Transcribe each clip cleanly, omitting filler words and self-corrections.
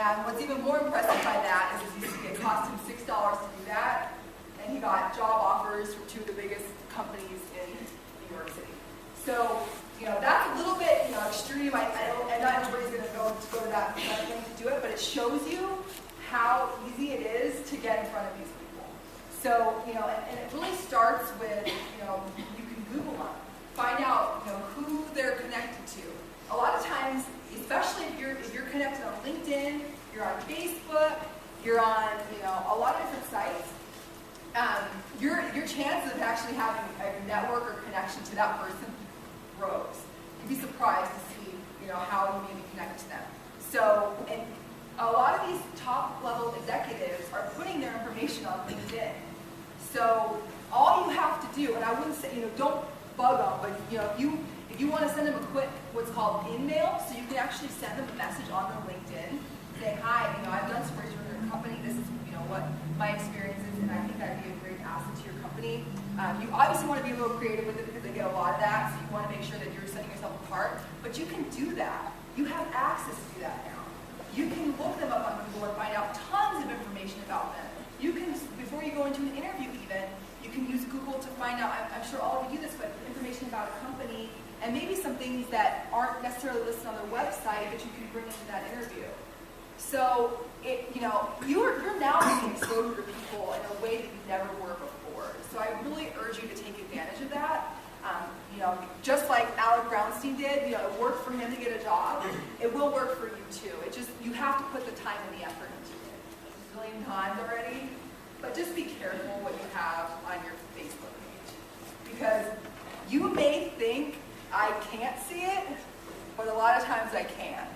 And what's even more impressive by that is it cost him $6 to do that, and he got job offers from 2 of the biggest companies in New York City. So, that's a little bit, extreme. And not everybody's going to go to that thing to do it, but it shows you how easy it is to get in front of these people. So, and it really starts with, you can Google them, find out, who they're connected to. A lot of times, especially if you're connected on LinkedIn, you're on Facebook, you're on, a lot of different sites, your chances of actually having a network or connection to that person grows. You'd be surprised to see, how you may be connected to them. So, and a lot of these top-level executives are putting their information on LinkedIn. So, all you have to do, and I wouldn't say, don't bug them, but if you want to send them a quick, what's called in-mail, so you can actually send them a message on their LinkedIn saying, hi, I've done some research on your company. This is, what my experience is, and I think that'd be a great asset to your company. You obviously want to be a little creative with it because they get a lot of that, so you want to make sure that you're setting yourself apart. But you can do that. You have access to do that now. You can look them up on Google and find out tons of information about them. You can, before you go into an interview even, you can use Google to find out, I'm sure all of you do this, but information about a company and maybe some things that aren't necessarily listed on their website that you can bring into that interview. So, you're now getting exposure to people in a way that you never were before. So I really urge you to take advantage of that. Just like Alec Brownstein did, it worked for him to get a job. It will work for you too. You have to put the time and the effort into it. A million times already. But just be careful what you have on your Facebook page. Because you may think I can't see it, but a lot of times I can.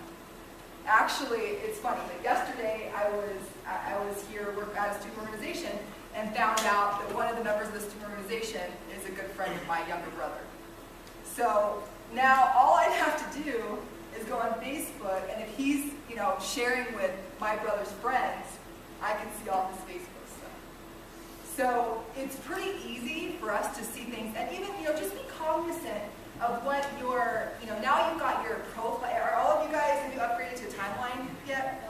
Actually, it's funny, but yesterday I was here at a student organization and found out that one of the members of the student organization is a good friend of my younger brother. So now all I'd have to do is go on Facebook, and if he's sharing with my brother's friends, I can see all his Facebook stuff. So it's pretty easy for us to see things, and even just be cognizant of what your, now you've got your profile. Are all of you guys, have you upgraded to a timeline yet?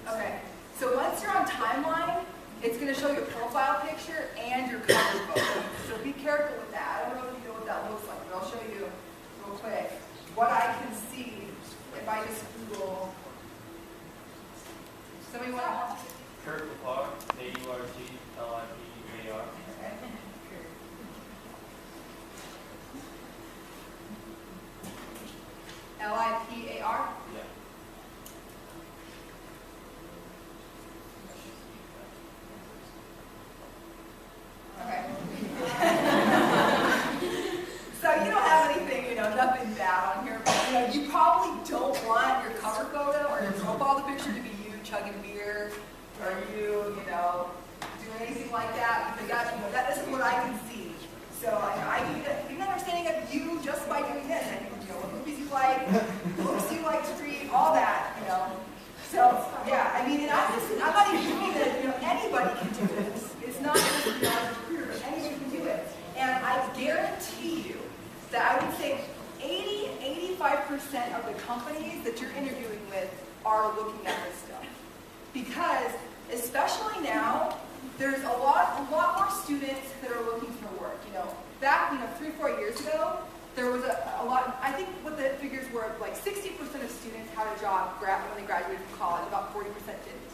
Okay. So once you're on timeline, it's going to show your profile picture and your cover photo. So be careful with that. I don't know if you know what that looks like, but I'll show you real quick what I can see if I just Google. Somebody want to? Kurt Lapar, NAU-FCB. Okay. Lipar? Yeah. Okay. So you don't have anything, nothing bad on here, but you probably don't want your cover photo or your profile picture to be you chugging beer or you, doing anything like that, because that isn't what I can see. So I get an understanding of you just by doing this. I know what movies you like, books you like to read, all that, So yeah, and I'm not even doing it. Anybody can do this. It's not just a recruiter, but anybody can do it. And I guarantee you that I would say 80–85% of the companies that you're interviewing with are looking at this stuff, because especially now, there's a lot more students that are looking for work. Back 3–4 years ago, there was a lot. I think what the figures were, like 60% of students had a job when they graduated from college. About 40% didn't.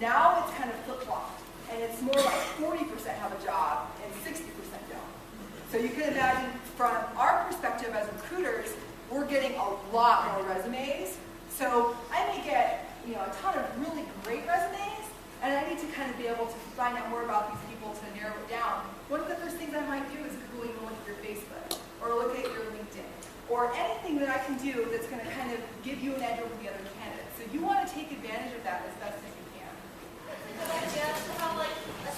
Now it's kind of flip-flopped, and it's more like 40% have a job and 60% don't. So you can imagine, from our perspective as recruiters, we're getting a lot more resumes. So I may get a ton of really great resumes, and I need to kind of be able to find out more about these people to narrow it down. One of the first things I might do is Google and look at your Facebook, or look at your LinkedIn, or anything that I can do that's going to kind of give you an edge over the other candidates. So you want to take advantage of that as best as you can. It's a good idea to have a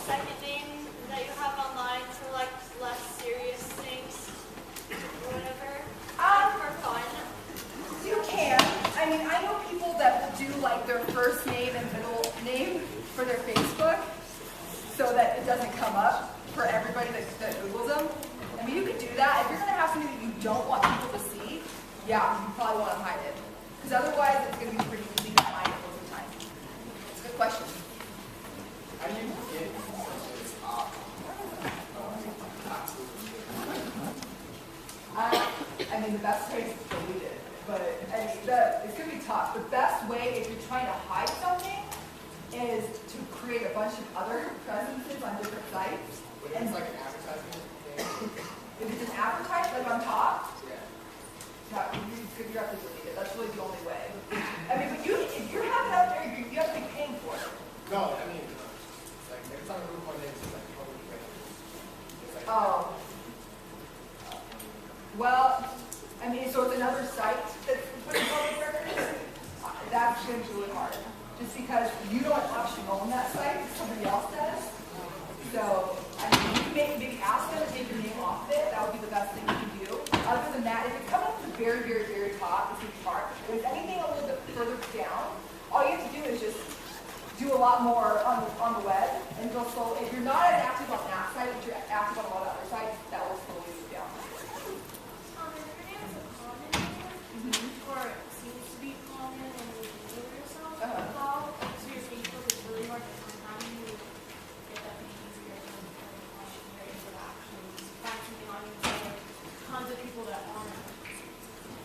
second name that you have online for less serious things or whatever. For fun. You can. I know people that do their first name and middle name for their Facebook, so that it doesn't come up for everybody that Googles them. You could do that. If you're going to have something that you don't want people to see, yeah, you probably want to hide it. Because otherwise, it's going to be pretty easy to find it trying to hide something is to create a bunch of other presences on different sites. But if it's like an advertisement thing, If it's an advertisement, like on top, yeah. you have to delete it. That's really the only way. I mean, but if you're having it out there, you have to be paying for it. No, I mean, it's like if it's on a group one day, it's just like public record. It's like, Oh. Well, I mean, so it's another site that's putting public records. That's going to be really hard. Just because you don't actually own that site, somebody else does. So, I mean, you can maybe ask them to take your name off of it. That would be the best thing you can do. Other than that, if it's coming up to the very, very, very top, it's going to be hard. If it's anything a little bit further down, all you have to do is just do a lot more on the web, and go slow. If you're not as active on that site, but you're active on a lot of other sites, that will slowly move down. If your name is a common name, or it seems to be common when you Google yourself, how to your Facebook is really hard to find. How do you get that be easier to find your interactions? Find something on your site, tons of people that aren't.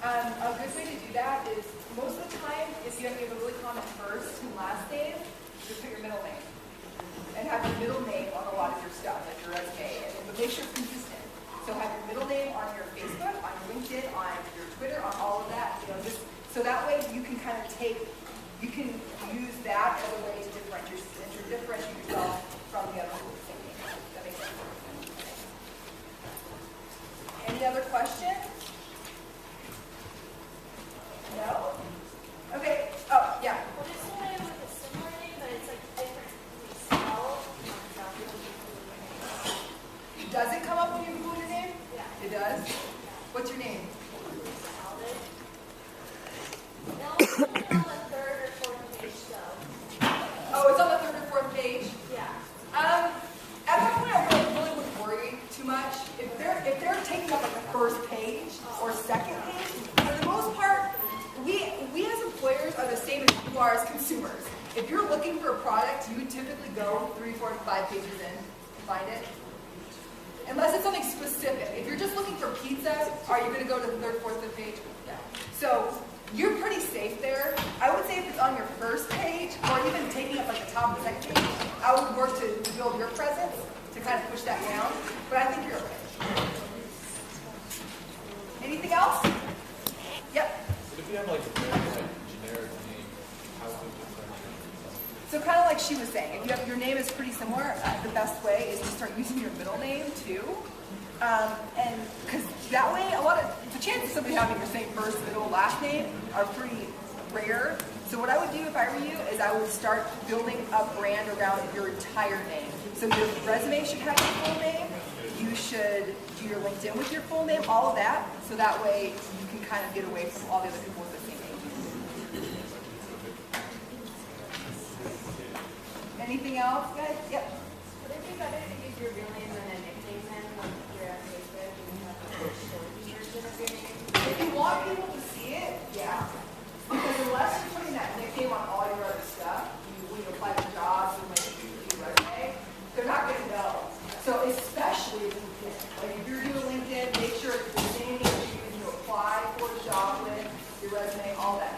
A good way to do that is, most of the time, if you have a really common first and last name, just put your middle name. And have your middle name on a lot of your stuff, like your resume, but make sure it's consistent. So have your middle name on your Facebook, on your LinkedIn, on your Twitter, on all of that, just so that way you can kind of you can use that as a way to differentiate yourself from the other people with the same name. Does that make sense? Any other questions? No? Okay. Oh, yeah. What is somebody with a similar name, but it's like differently spelled? Does it come up when you Google your name? Yeah. It does? What's your name? No, it's only on the third or fourth page, though. Oh, it's on the third or fourth page? Yeah. At that point, I really wouldn't worry too much. If they're taking up like the first page or second page, for the most part, we as employers are the same as you are as consumers. If you're looking for a product, you would typically go 3, 4, 5 pages in to find it. Unless it's something specific. If you're just looking for pizza, are you going to go to the third, fourth, fifth page? Yeah. So you're pretty safe there. I would say if it's on your first page, or even taking up like the top of the second page, I would work to build your presence to kind of push that down. But I think you're okay. Anything else? Yep. But if you have like a very generic name, how would you differentiate? So kind of like she was saying, if you have, your name is pretty similar, the best way is to start using your middle name too. And because that way, the chances of somebody having your same first, middle, last name are pretty rare. So what I would do if I were you is I would start building a brand around your entire name. So your resume should have your full name. You should do your LinkedIn with your full name, all of that. So that way you can kind of get away from all the other people with the same name. Anything else, guys? Yep. Would it be better to use your real name than a nickname then when you're on Facebook and you have a short version of your name? If you want people to see it, yeah. Because unless you're putting that nickname on all your other stuff, when you apply for jobs and when you do your resume, they're not going to know. So especially LinkedIn. Like if you're doing LinkedIn, make sure it's the same name you're using to apply for a job with, your resume, all that.